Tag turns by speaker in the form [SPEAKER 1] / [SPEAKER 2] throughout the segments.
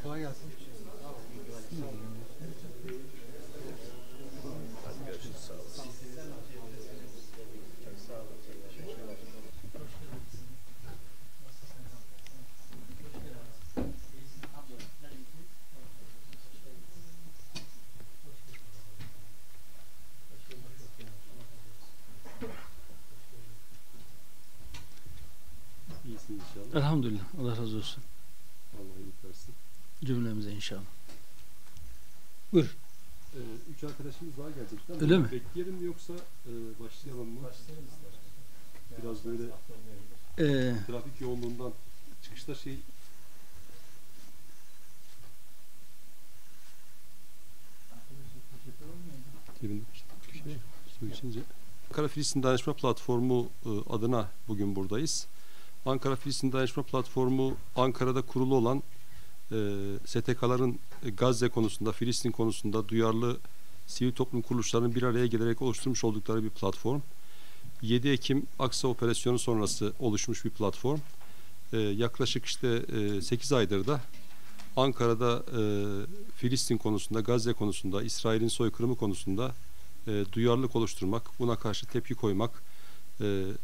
[SPEAKER 1] Kolay gelsin.
[SPEAKER 2] Hadi görüşürüz. Sağ olasın. Sağ olun.
[SPEAKER 3] İyisin inşallah.
[SPEAKER 1] Elhamdülillah. Allah razı olsun.
[SPEAKER 3] Allah iyilik versin.
[SPEAKER 1] Cümlemize inşallah. Buyur.
[SPEAKER 3] 3 arkadaşımız daha gelecek değil mi?
[SPEAKER 1] Öyle mi?
[SPEAKER 3] Bekleyelim mi yoksa başlayalım mı? Başlayalım istersen. Biraz böyle trafik yoğunluğundan çıkışta su içince. Ankara Filistin Dayanışma Platformu adına bugün buradayız. Ankara Filistin Dayanışma Platformu Ankara'da kurulu olan STK'ların Gazze konusunda, Filistin konusunda duyarlı sivil toplum kuruluşlarının bir araya gelerek oluşturmuş oldukları bir platform. 7 Ekim Aksa operasyonu sonrası oluşmuş bir platform. Yaklaşık 8 aydır da Ankara'da Filistin konusunda, Gazze konusunda, İsrail'in soykırımı konusunda duyarlılık oluşturmak, buna karşı tepki koymak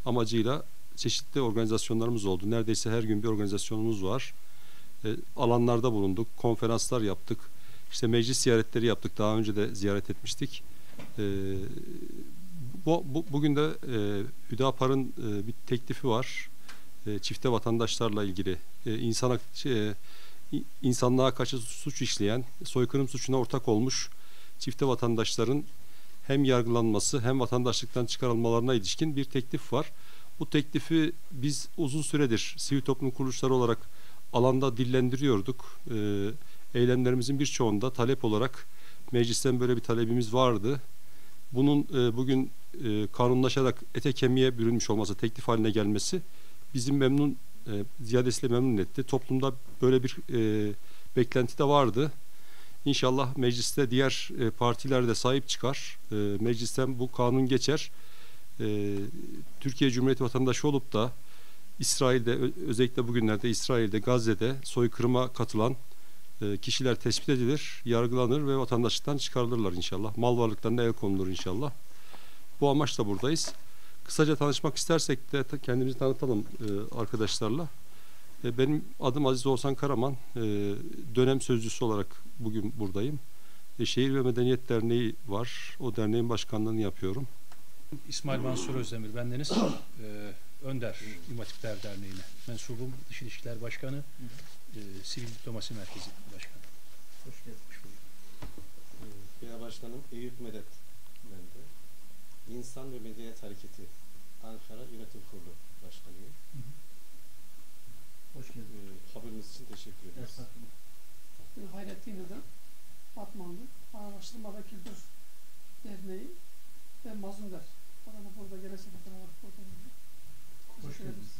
[SPEAKER 3] amacıyla çeşitli organizasyonlarımız oldu. Neredeyse her gün bir organizasyonumuz var. Alanlarda bulunduk, konferanslar yaptık, meclis ziyaretleri yaptık. Daha önce de ziyaret etmiştik. Bugün de Hüdapar'ın bir teklifi var. Çifte vatandaşlarla ilgili insanlığa karşı suç işleyen, soykırım suçuna ortak olmuş çifte vatandaşların hem yargılanması hem vatandaşlıktan çıkarılmalarına ilişkin bir teklif var. Bu teklifi biz uzun süredir sivil toplum kuruluşları olarak alanda dillendiriyorduk. Eylemlerimizin birçoğunda talep olarak meclisten böyle bir talebimiz vardı. Bunun bugün kanunlaşarak ete kemiğe bürünmüş olması, teklif haline gelmesi bizim ziyadesiyle memnun etti. Toplumda böyle bir beklenti de vardı. İnşallah mecliste diğer partiler de sahip çıkar. Meclisten bu kanun geçer. Türkiye Cumhuriyeti vatandaşı olup da İsrail'de, özellikle bugünlerde İsrail'de, Gazze'de soykırıma katılan kişiler tespit edilir, yargılanır ve vatandaşlıktan çıkarılırlar inşallah. Mal varlıklarına el konulur inşallah. Bu amaçla buradayız. Kısaca tanışmak istersek de kendimizi tanıtalım arkadaşlarla. Benim adım Aziz Oğuzhan Karaman. Dönem sözcüsü olarak bugün buradayım. Şehir ve Medeniyet Derneği var. O derneğin başkanlığını yapıyorum.
[SPEAKER 4] İsmail Mansur Özdemir bendeniz. Önder İmam Hatipler Derneği'ne mensubum. Dış İlişkiler Başkanı, Sivil Diplomasi Merkezi Başkanı.
[SPEAKER 5] Hoş geldiniz.
[SPEAKER 6] Genel Başkanım Eyüp Medet ben de. İnsan ve Medeniyet Hareketi Ankara Yönetim Kurulu Başkanıyım.
[SPEAKER 5] Hoş geldiniz.
[SPEAKER 6] Haberiniz için teşekkür ederiz.
[SPEAKER 7] Hayrettin Yıldırım, Batmanlı, Araştırma ve Kültür Derneği ve Mazlumlar. Adana burada gelese de olarak burada bulunduk.
[SPEAKER 5] Hoş geldiniz.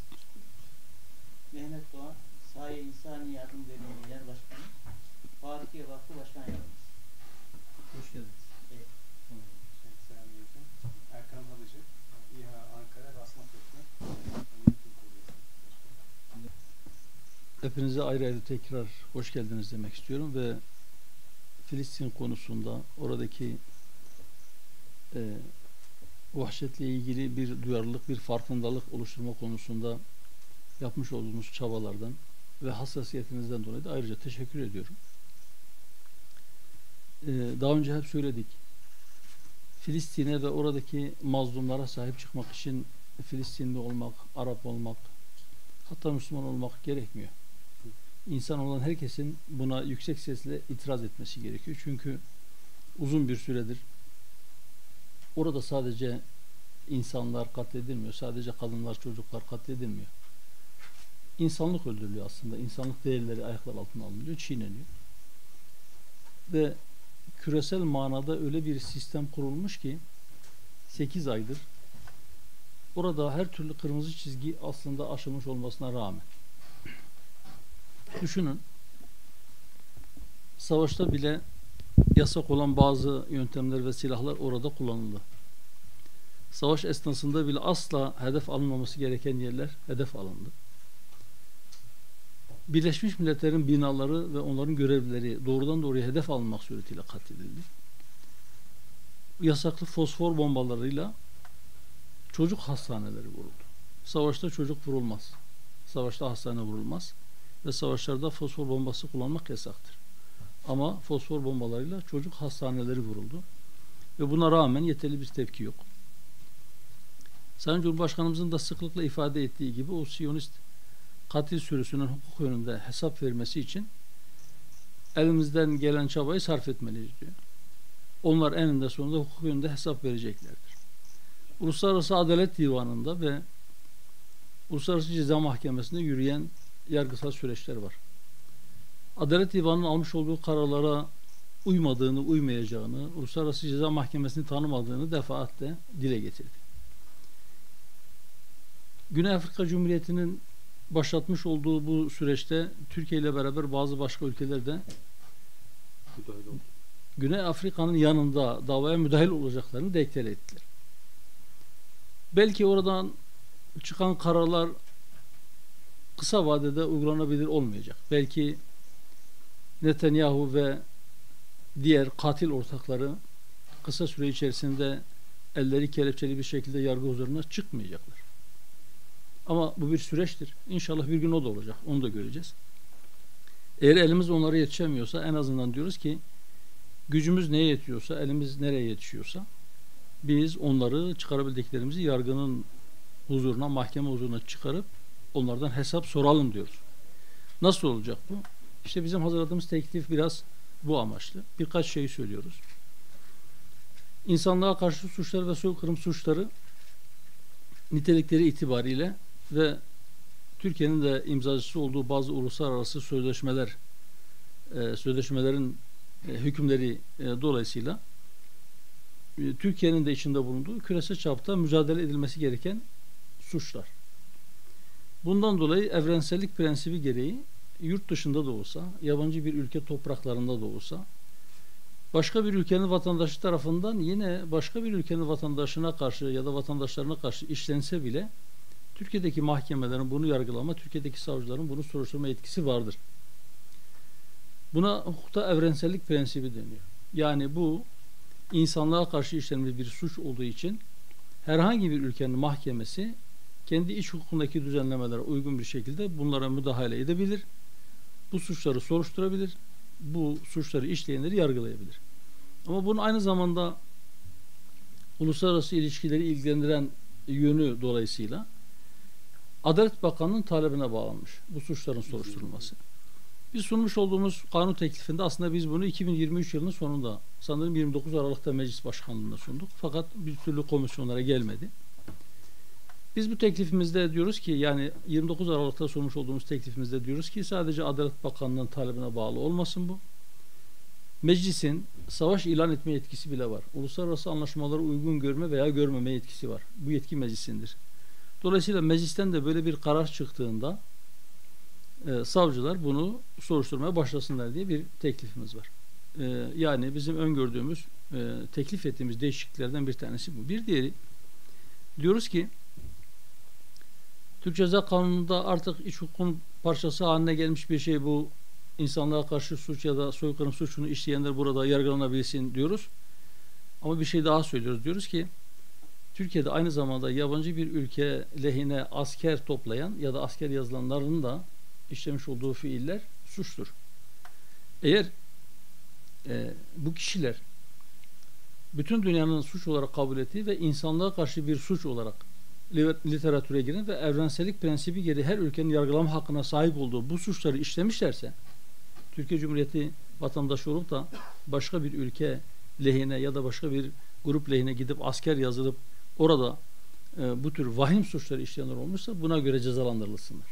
[SPEAKER 8] Mehmet Doğan, Sahi İnsani Yardım Derneği Genel Başkanı, Fatiye Vakfı Başkan Yardımcısı.
[SPEAKER 5] Hoş geldiniz.
[SPEAKER 9] Erkan Balıcı, İHA Ankara Rasma Köprü.
[SPEAKER 1] Hepinize ayrı ayrı tekrar hoş geldiniz demek istiyorum ve Filistin konusunda oradaki vahşetle ilgili bir duyarlılık, bir farkındalık oluşturma konusunda yapmış olduğunuz çabalardan ve hassasiyetinizden dolayı da ayrıca teşekkür ediyorum. Daha önce hep söyledik. Filistin'e ve oradaki mazlumlara sahip çıkmak için Filistinli olmak, Arap olmak, hatta Müslüman olmak gerekmiyor. İnsan olan herkesin buna yüksek sesle itiraz etmesi gerekiyor. Çünkü uzun bir süredir orada sadece insanlar katledilmiyor. Sadece kadınlar, çocuklar katledilmiyor. İnsanlık öldürülüyor aslında. İnsanlık değerleri ayaklar altına alınıyor, çiğneniyor. Ve küresel manada öyle bir sistem kurulmuş ki 8 aydır orada her türlü kırmızı çizgi aslında aşılmış olmasına rağmen. Düşünün, savaşta bile yasak olan bazı yöntemler ve silahlar orada kullanıldı. Savaş esnasında bile asla hedef alınmaması gereken yerler hedef alındı. Birleşmiş Milletler'in binaları ve onların görevlileri doğrudan doğruya hedef alınmak suretiyle katledildi. Yasaklı fosfor bombalarıyla çocuk hastaneleri vuruldu. Savaşta çocuk vurulmaz. Savaşta hastane vurulmaz. Ve savaşlarda fosfor bombası kullanmak yasaktır. Ama fosfor bombalarıyla çocuk hastaneleri vuruldu. Ve buna rağmen yeterli bir tepki yok. Sayın Cumhurbaşkanımızın da sıklıkla ifade ettiği gibi o Siyonist katil sürüsünün hukuk önünde hesap vermesi için elimizden gelen çabayı sarf etmeliyiz diyor. Onlar eninde sonunda hukuk önünde hesap vereceklerdir. Uluslararası Adalet Divanı'nda ve Uluslararası Ceza Mahkemesi'nde yürüyen yargısal süreçler var. Adalet Divanı'nın almış olduğu kararlara uymadığını, uymayacağını, Uluslararası Ceza Mahkemesi'ni tanımadığını defaatle dile getirdi. Güney Afrika Cumhuriyeti'nin başlatmış olduğu bu süreçte Türkiye ile beraber bazı başka ülkelerde Güney Afrika'nın yanında davaya müdahil olacaklarını deklare ettiler. Belki oradan çıkan kararlar kısa vadede uygulanabilir olmayacak. Belki Netanyahu ve diğer katil ortakları kısa süre içerisinde elleri kelepçeli bir şekilde yargı huzuruna çıkmayacaklar. Ama bu bir süreçtir. İnşallah bir gün o da olacak. Onu da göreceğiz. Eğer elimiz onlara yetişemiyorsa en azından diyoruz ki gücümüz neye yetiyorsa, elimiz nereye yetişiyorsa biz onları çıkarabildiklerimizi yargının huzuruna, mahkeme huzuruna çıkarıp onlardan hesap soralım diyoruz. Nasıl olacak bu? İşte bizim hazırladığımız teklif biraz bu amaçlı. Birkaç şey söylüyoruz. İnsanlığa karşı suçlar ve soykırım suçları nitelikleri itibariyle ve Türkiye'nin de imzacısı olduğu bazı uluslararası sözleşmelerin hükümleri dolayısıyla Türkiye'nin de içinde bulunduğu küresel çapta mücadele edilmesi gereken suçlar. Bundan dolayı evrensellik prensibi gereği yurt dışında da olsa, yabancı bir ülke topraklarında da olsa, başka bir ülkenin vatandaşı tarafından yine başka bir ülkenin vatandaşına karşı ya da vatandaşlarına karşı işlense bile Türkiye'deki mahkemelerin bunu yargılama, Türkiye'deki savcıların bunu soruşturma yetkisi vardır. Buna hukukta evrensellik prensibi deniyor. Yani bu insanlığa karşı işlenmiş bir suç olduğu için herhangi bir ülkenin mahkemesi kendi iç hukukundaki düzenlemelere uygun bir şekilde bunlara müdahale edebilir. Bu suçları soruşturabilir. Bu suçları işleyenleri yargılayabilir. Ama bunun aynı zamanda uluslararası ilişkileri ilgilendiren yönü dolayısıyla Adalet Bakanlığı'nın talebine bağlanmış bu suçların soruşturulması. Biz sunmuş olduğumuz kanun teklifinde aslında biz bunu 2023 yılının sonunda sanırım 29 Aralık'ta meclis başkanlığında sunduk. Fakat bir türlü komisyonlara gelmedi. Biz bu teklifimizde diyoruz ki yani 29 Aralık'ta sunmuş olduğumuz teklifimizde diyoruz ki sadece Adalet Bakanlığı'nın talebine bağlı olmasın bu. Meclisin savaş ilan etme yetkisi bile var. Uluslararası anlaşmaları uygun görme veya görmeme yetkisi var. Bu yetki meclisindir. Dolayısıyla meclisten de böyle bir karar çıktığında savcılar bunu soruşturmaya başlasınlar diye bir teklifimiz var. Yani bizim öngördüğümüz, teklif ettiğimiz değişikliklerden bir tanesi bu. Bir diğeri, diyoruz ki Türk Ceza Kanunu'nda artık iç hukukun parçası haline gelmiş bir şey bu. İnsanlığa karşı suç ya da soykırım suçunu işleyenler burada yargılanabilsin diyoruz. Ama bir şey daha söylüyoruz. Diyoruz ki Türkiye'de aynı zamanda yabancı bir ülke lehine asker toplayan ya da asker yazılanların da işlemiş olduğu fiiller suçtur. Eğer bu kişiler bütün dünyanın suç olarak kabul ettiği ve insanlığa karşı bir suç olarak literatüre giren ve evrensellik prensibi gereği her ülkenin yargılama hakkına sahip olduğu bu suçları işlemişlerse Türkiye Cumhuriyeti vatandaşı olup da başka bir ülke lehine ya da başka bir grup lehine gidip asker yazılıp orada bu tür vahim suçları işleyenler olmuşsa buna göre cezalandırılsınlar.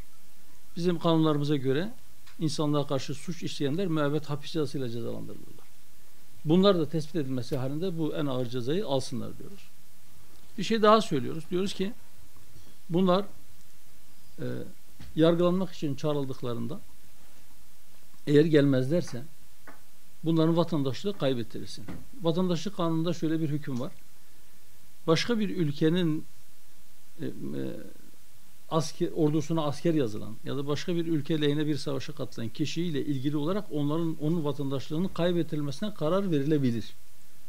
[SPEAKER 1] Bizim kanunlarımıza göre insanlığa karşı suç işleyenler müebbet hapis cezasıyla cezalandırılırlar. Bunlar da tespit edilmesi halinde bu en ağır cezayı alsınlar diyoruz. Bir şey daha söylüyoruz. Diyoruz ki bunlar yargılanmak için çağrıldıklarında eğer gelmezlerse bunların vatandaşlığı kaybettirilsin. Vatandaşlık kanununda şöyle bir hüküm var. Başka bir ülkenin ordusuna asker yazılan ya da başka bir ülke lehine bir savaşa katılan kişiyle ilgili olarak onun vatandaşlığının kaybettirilmesine karar verilebilir.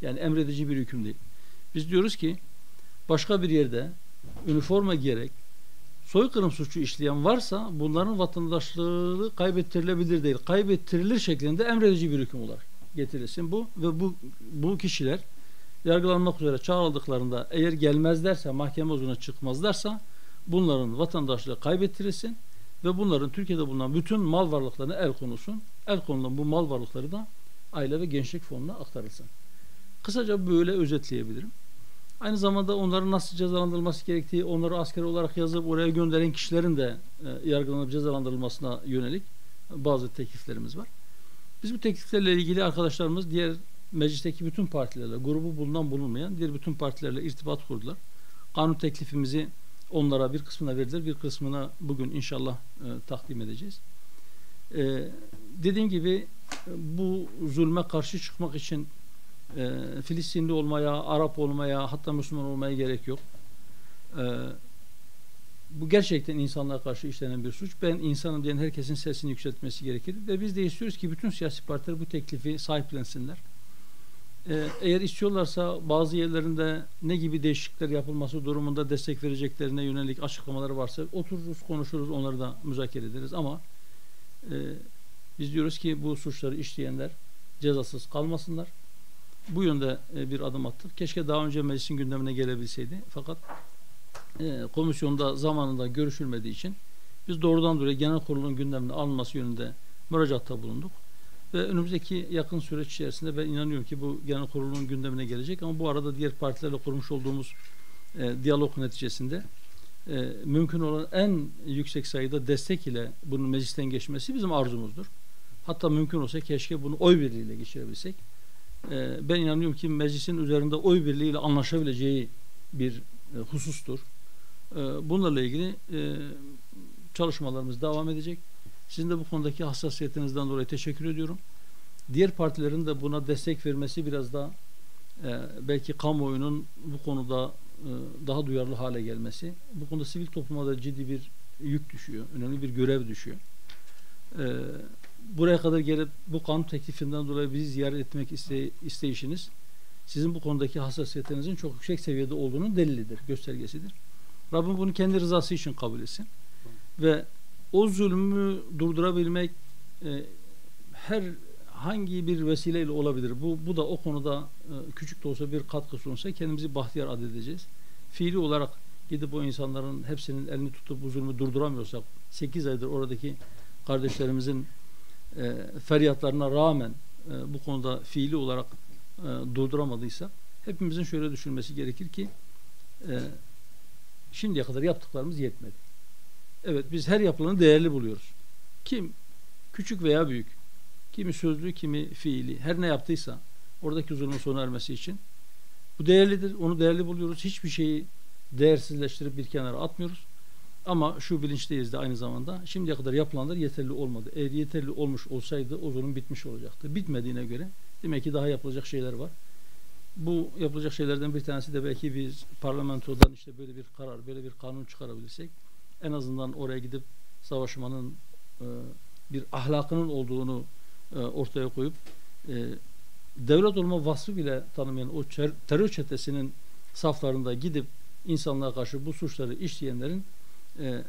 [SPEAKER 1] Yani emredici bir hüküm değil. Biz diyoruz ki başka bir yerde üniforma giyerek soykırım suçu işleyen varsa bunların vatandaşlığı kaybettirilebilir değil. Kaybettirilir şeklinde emredici bir hüküm olarak getirilsin bu ve bu kişiler yargılanmak üzere çağrıldıklarında eğer gelmezlerse, mahkeme huzuruna çıkmazlarsa bunların vatandaşlığı kaybettirilsin ve bunların Türkiye'de bulunan bütün mal varlıklarına el konulsun. El konulan bu mal varlıkları da Aile ve Gençlik Fonu'na aktarılsın. Kısaca böyle özetleyebilirim. Aynı zamanda onların nasıl cezalandırılması gerektiği, onları asker olarak yazıp oraya gönderen kişilerin de yargılanıp cezalandırılmasına yönelik bazı tekliflerimiz var. Biz bu tekliflerle ilgili arkadaşlarımız diğer meclisteki bütün partilerle, grubu bulunan bulunmayan diğer bütün partilerle irtibat kurdular. Kanun teklifimizi onlara bir kısmına verdiler, bir kısmına bugün inşallah takdim edeceğiz. Dediğim gibi bu zulme karşı çıkmak için Filistinli olmaya, Arap olmaya, hatta Müslüman olmaya gerek yok. Bu gerçekten insanlığa karşı işlenen bir suç. Ben insanım diyen herkesin sesini yükseltmesi gerekir. Ve biz de istiyoruz ki bütün siyasi partiler bu teklifi sahiplensinler. Eğer istiyorlarsa bazı yerlerinde ne gibi değişiklikler yapılması durumunda destek vereceklerine yönelik açıklamaları varsa otururuz, konuşuruz, onları da müzakere ederiz. Ama biz diyoruz ki bu suçları işleyenler cezasız kalmasınlar. Bu yönde bir adım attık. Keşke daha önce meclisin gündemine gelebilseydi. Fakat komisyonda zamanında görüşülmediği için biz doğrudan doğruya genel kurulun gündemine alınması yönünde müracaatta bulunduk. Ve önümüzdeki yakın süreç içerisinde ben inanıyorum ki bu genel kurulun gündemine gelecek. Ama bu arada diğer partilerle kurmuş olduğumuz diyalog neticesinde mümkün olan en yüksek sayıda destek ile bunun meclisten geçmesi bizim arzumuzdur. Hatta mümkün olsa keşke bunu oy birliğiyle geçirebilsek. Ben inanıyorum ki meclisin üzerinde oy birliğiyle anlaşabileceği bir husustur. Bunlarla ilgili çalışmalarımız devam edecek. Sizin de bu konudaki hassasiyetinizden dolayı teşekkür ediyorum. Diğer partilerin de buna destek vermesi biraz da belki kamuoyunun bu konuda daha duyarlı hale gelmesi. Bu konuda sivil topluma da ciddi bir yük düşüyor. Önemli bir görev düşüyor. Buraya kadar gelip bu kanun teklifinden dolayı bizi ziyaret etmek isteyişiniz sizin bu konudaki hassasiyetinizin çok yüksek seviyede olduğunun delilidir, göstergesidir. Rabbim bunu kendi rızası için kabul etsin. Ve o zulmü durdurabilmek hangi bir vesileyle olabilir. Bu da o konuda küçük de olsa bir katkı sunsa kendimizi bahtiyar adedeceğiz. Fiili olarak gidip o insanların hepsinin elini tutup bu zulmü durduramıyorsak 8 aydır oradaki kardeşlerimizin feryatlarına rağmen bu konuda fiili olarak durduramadıysa hepimizin şöyle düşünmesi gerekir ki şimdiye kadar yaptıklarımız yetmedi. Evet, biz her yapılanı değerli buluyoruz. Kim küçük veya büyük, kimi sözlü, kimi fiili, her ne yaptıysa oradaki zulmün sona ermesi için bu değerlidir. Onu değerli buluyoruz. Hiçbir şeyi değersizleştirip bir kenara atmıyoruz. Ama şu bilinçteyiz de aynı zamanda şimdiye kadar yapılanlar yeterli olmadı. Eğer yeterli olmuş olsaydı o zulüm bitmiş olacaktı. Bitmediğine göre demek ki daha yapılacak şeyler var. Bu yapılacak şeylerden bir tanesi de belki biz parlamentodan işte böyle bir karar, böyle bir kanun çıkarabilirsek en azından oraya gidip savaşmanın bir ahlakının olduğunu ortaya koyup devlet olma vasfı bile tanımayan o terör çetesinin saflarında gidip insanlığa karşı bu suçları işleyenlerin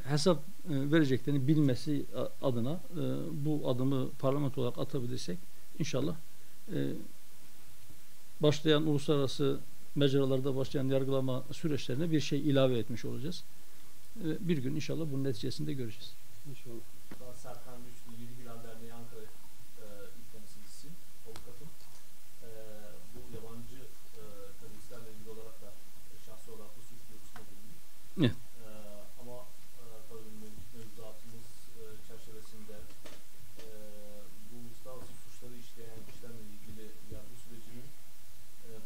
[SPEAKER 1] hesap vereceklerini bilmesi adına bu adımı parlamento olarak atabilirsek inşallah başlayan uluslararası mecralarda başlayan yargılama süreçlerine bir şey ilave etmiş olacağız. Bir gün inşallah bunun neticesinde göreceğiz.
[SPEAKER 3] İnşallah.
[SPEAKER 2] Ben Serkan Güçlü, Yedi Hilal Derneği Ankara İl Temsilcisiyim, avukatım. Bu yabancı teröristlerle ilgili olarak da şahsi olarak da suç duyurusunda bulundum.
[SPEAKER 1] Evet.
[SPEAKER 2] Ama tabii mevzuatımız çerçevesinde bu uluslararası suçları işleyen kişilerle ilgili yargı sürecinin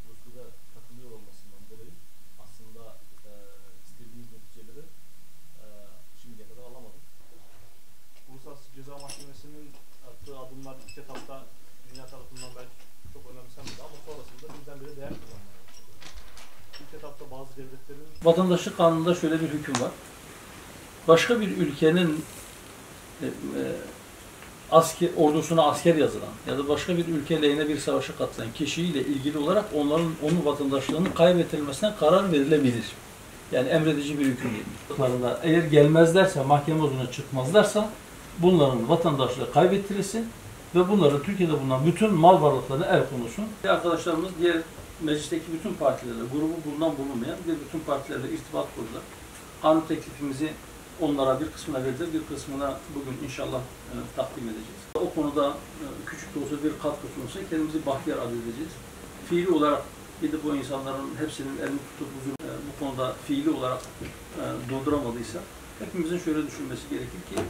[SPEAKER 2] prosedüre katılıyor olmasından dolayı aslında istediğimiz neticeleri şimdiye kadar alamadık. Uluslararası Ceza Mahkemesi'nin attığı adımlar ilk etapta dünya tarafından belki çok önemsenmedi ama sonrasında birdenbire değer kazanmaya başladı. İlk etapta bazı devletlerin...
[SPEAKER 1] Vatandaşlık kanununda şöyle bir hüküm var. başka bir ülkenin ordusuna asker yazılan ya da başka bir ülke lehine bir savaşa katılan kişiyle ilgili olarak onun vatandaşlığının kaybettirilmesine karar verilebilir. Yani emredici bir hüküm değil. Eğer gelmezlerse, mahkeme huzuruna çıkmazlarsa bunların vatandaşlığı kaybettirilsin ve bunların Türkiye'de bulunan bütün mal varlıklarına el konulsun. Arkadaşlarımız diğer meclisteki bütün partilerle, grubu bulunan bulunmayan diğer bütün partilerle irtibat kurdular. Kanun teklifimizi onlara bir kısmına vereceğiz, bir kısmına bugün inşallah takdim edeceğiz. O konuda küçük de olsa bir katkı sunulsa kendimizi bahtiyar adedeceğiz. Fiili olarak gidip o insanların hepsinin elini tutup bu konuda fiili olarak durduramadıysa hepimizin şöyle düşünmesi gerekir ki